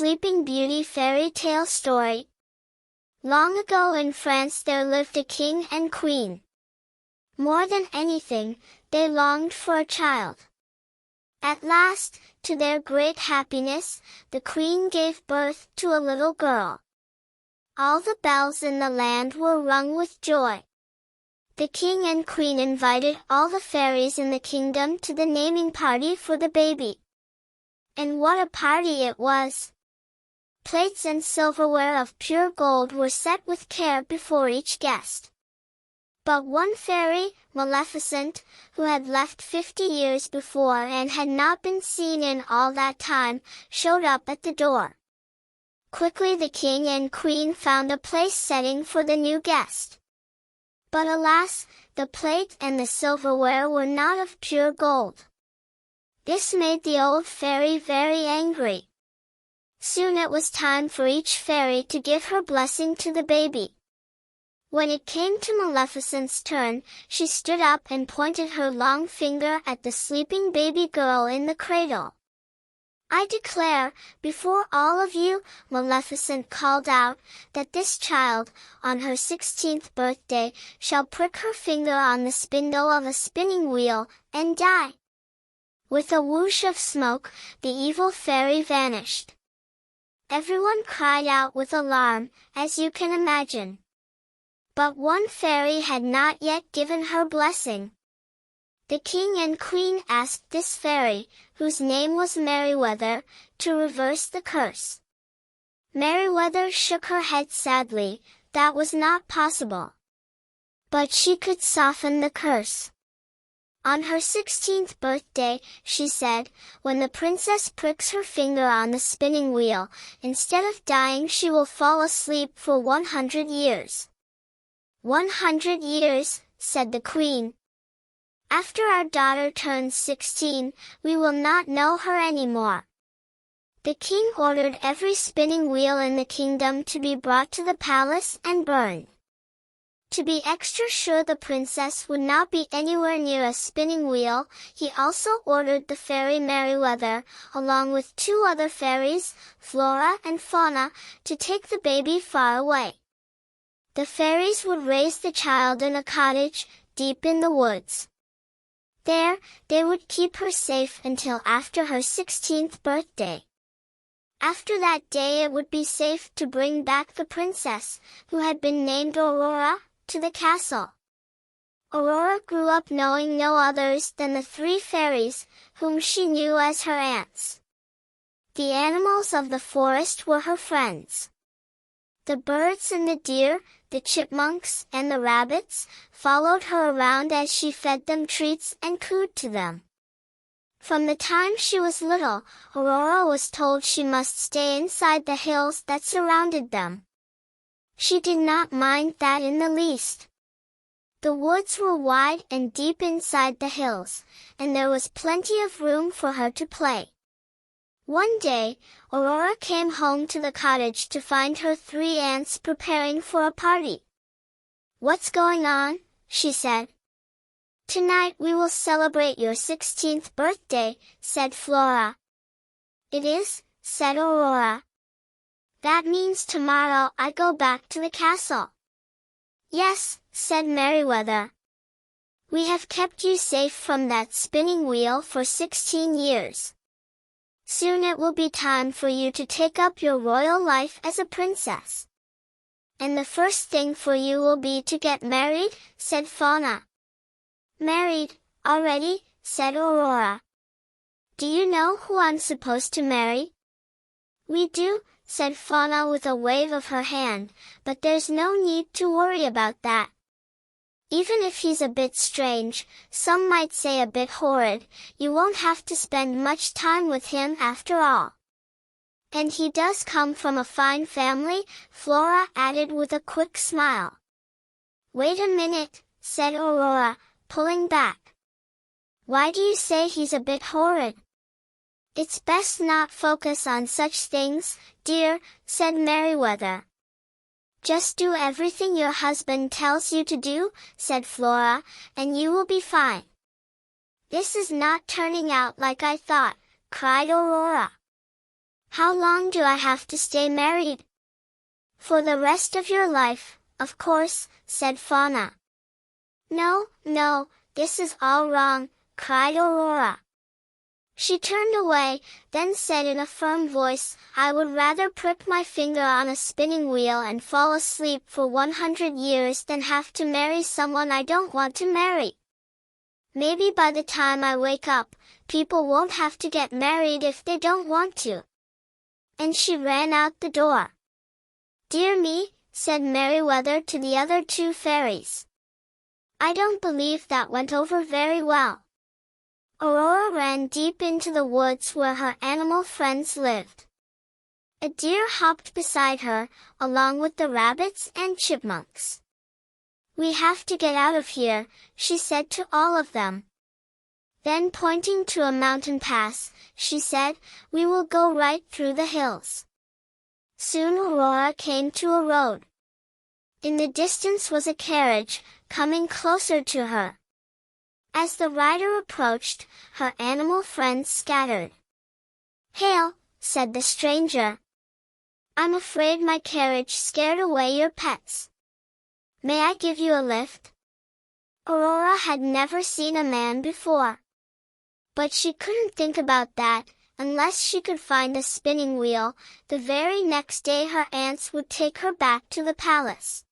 Sleeping Beauty fairy tale story. Long ago in France there lived a king and queen. More than anything, they longed for a child. At last, to their great happiness, the queen gave birth to a little girl. All the bells in the land were rung with joy. The king and queen invited all the fairies in the kingdom to the naming party for the baby. And what a party it was! Plates and silverware of pure gold were set with care before each guest. But one fairy, Maleficent, who had left 50 years before and had not been seen in all that time, showed up at the door. Quickly the king and queen found a place setting for the new guest. But alas, the plate and the silverware were not of pure gold. This made the old fairy very angry. Soon it was time for each fairy to give her blessing to the baby. When it came to Maleficent's turn, she stood up and pointed her long finger at the sleeping baby girl in the cradle. "I declare, before all of you," Maleficent called out, "that this child, on her 16th birthday, shall prick her finger on the spindle of a spinning wheel, and die." With a whoosh of smoke, the evil fairy vanished. Everyone cried out with alarm, as you can imagine. But one fairy had not yet given her blessing. The king and queen asked this fairy, whose name was Merryweather, to reverse the curse. Merryweather shook her head sadly. That was not possible. But she could soften the curse. On her 16th birthday, she said, when the princess pricks her finger on the spinning wheel, instead of dying she will fall asleep for 100 years. 100 years, said the queen. After our daughter turns 16, we will not know her anymore. The king ordered every spinning wheel in the kingdom to be brought to the palace and burned. To be extra sure the princess would not be anywhere near a spinning wheel, he also ordered the fairy Merryweather, along with 2 other fairies, Flora and Fauna, to take the baby far away. The fairies would raise the child in a cottage, deep in the woods. There, they would keep her safe until after her 16th birthday. After that day it would be safe to bring back the princess, who had been named Aurora, to the castle. Aurora grew up knowing no others than the 3 fairies, whom she knew as her aunts. The animals of the forest were her friends. The birds and the deer, the chipmunks and the rabbits, followed her around as she fed them treats and cooed to them. From the time she was little, Aurora was told she must stay inside the hills that surrounded them. She did not mind that in the least. The woods were wide and deep inside the hills, and there was plenty of room for her to play. One day, Aurora came home to the cottage to find her 3 aunts preparing for a party. "What's going on?" she said. "Tonight we will celebrate your 16th birthday," said Flora. "It is," said Aurora. "That means tomorrow I go back to the castle." "Yes," said Merryweather. "We have kept you safe from that spinning wheel for 16 years. Soon it will be time for you to take up your royal life as a princess. And the first thing for you will be to get married," said Fauna. "Married, already?" said Aurora. "Do you know who I'm supposed to marry?" "We do," said Fauna with a wave of her hand, "but there's no need to worry about that. Even if he's a bit strange, some might say a bit horrid, you won't have to spend much time with him after all. And he does come from a fine family," Flora added with a quick smile. "Wait a minute," said Aurora, pulling back. "Why do you say he's a bit horrid?" "It's best not focus on such things, dear," said Merryweather. "Just do everything your husband tells you to do," said Flora, "and you will be fine." "This is not turning out like I thought," cried Aurora. How long do I have to stay married? For the rest of your life, of course, said Fauna. No, no, this is all wrong, cried Aurora. She turned away, then said in a firm voice, I would rather prick my finger on a spinning wheel and fall asleep for 100 years than have to marry someone I don't want to marry. Maybe by the time I wake up, people won't have to get married if they don't want to. And she ran out the door. Dear me, said Merryweather to the other two fairies. I don't believe that went over very well. Aurora ran deep into the woods where her animal friends lived. A deer hopped beside her, along with the rabbits and chipmunks. We have to get out of here, she said to all of them. Then pointing to a mountain pass, she said, we will go right through the hills. Soon Aurora came to a road. In the distance was a carriage, coming closer to her. As the rider approached, her animal friends scattered. Hail, said the stranger. I'm afraid my carriage scared away your pets. May I give you a lift? Aurora had never seen a man before. But she couldn't think about that, unless she could find a spinning wheel. The very next day her aunts would take her back to the palace.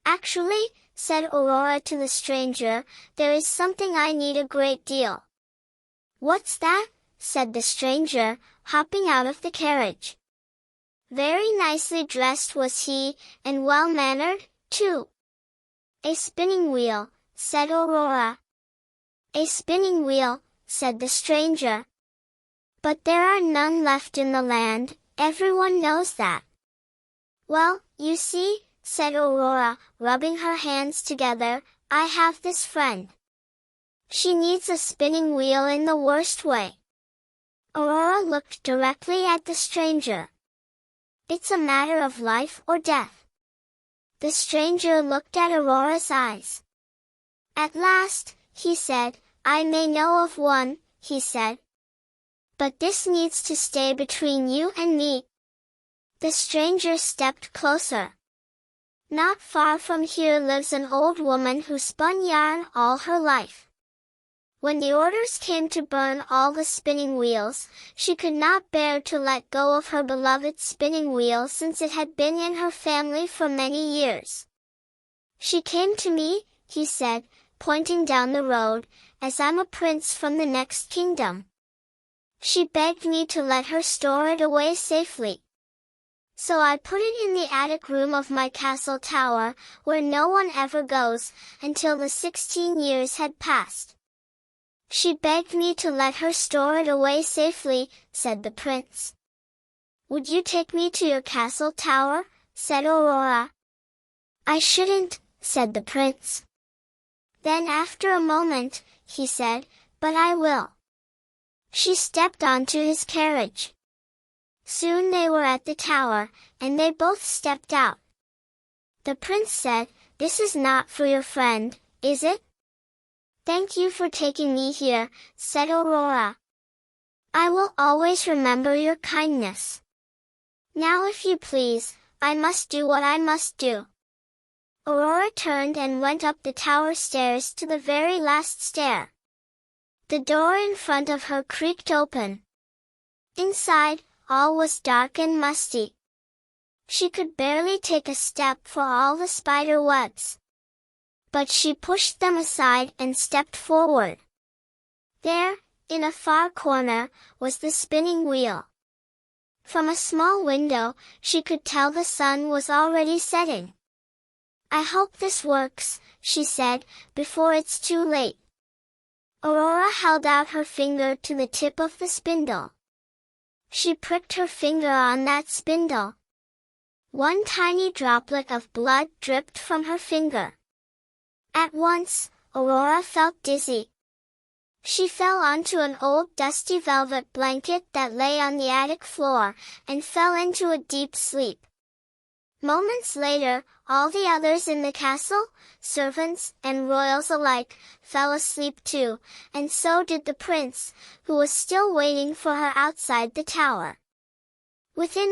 Actually, said Aurora to the stranger, there is something I need a great deal. What's that? Said the stranger, hopping out of the carriage. Very nicely dressed was he, and well-mannered, too. A spinning wheel, said Aurora. A spinning wheel, said the stranger. But there are none left in the land, everyone knows that. Well, you see, said Aurora, rubbing her hands together, I have this friend. She needs a spinning wheel in the worst way. Aurora looked directly at the stranger. It's a matter of life or death. The stranger looked at Aurora's eyes. At last, he said, I may know of one, he said. But this needs to stay between you and me. The stranger stepped closer. Not far from here lives an old woman who spun yarn all her life. When the orders came to burn all the spinning wheels, she could not bear to let go of her beloved spinning wheel since it had been in her family for many years. She came to me, he said, pointing down the road, as I'm a prince from the next kingdom. She begged me to let her store it away safely. So I put it in the attic room of my castle tower, where no one ever goes, until the 16 years had passed. She begged me to let her store it away safely, said the prince. Would you take me to your castle tower? Said Aurora. I shouldn't, said the prince. Then after a moment, he said, but I will. She stepped onto his carriage. Soon they were at the tower, and they both stepped out. The prince said, this is not for your friend, is it? Thank you for taking me here, said Aurora. I will always remember your kindness. Now if you please, I must do what I must do. Aurora turned and went up the tower stairs to the very last stair. The door in front of her creaked open. Inside, all was dark and musty. She could barely take a step for all the spider webs. But she pushed them aside and stepped forward. There, in a far corner, was the spinning wheel. From a small window, she could tell the sun was already setting. I hope this works, she said, before it's too late. Aurora held out her finger to the tip of the spindle. She pricked her finger on that spindle. One tiny droplet of blood dripped from her finger. At once, Aurora felt dizzy. She fell onto an old dusty velvet blanket that lay on the attic floor, and fell into a deep sleep. Moments later, all the others in the castle, servants and royals alike, fell asleep too, and so did the prince, who was still waiting for her outside the tower. Within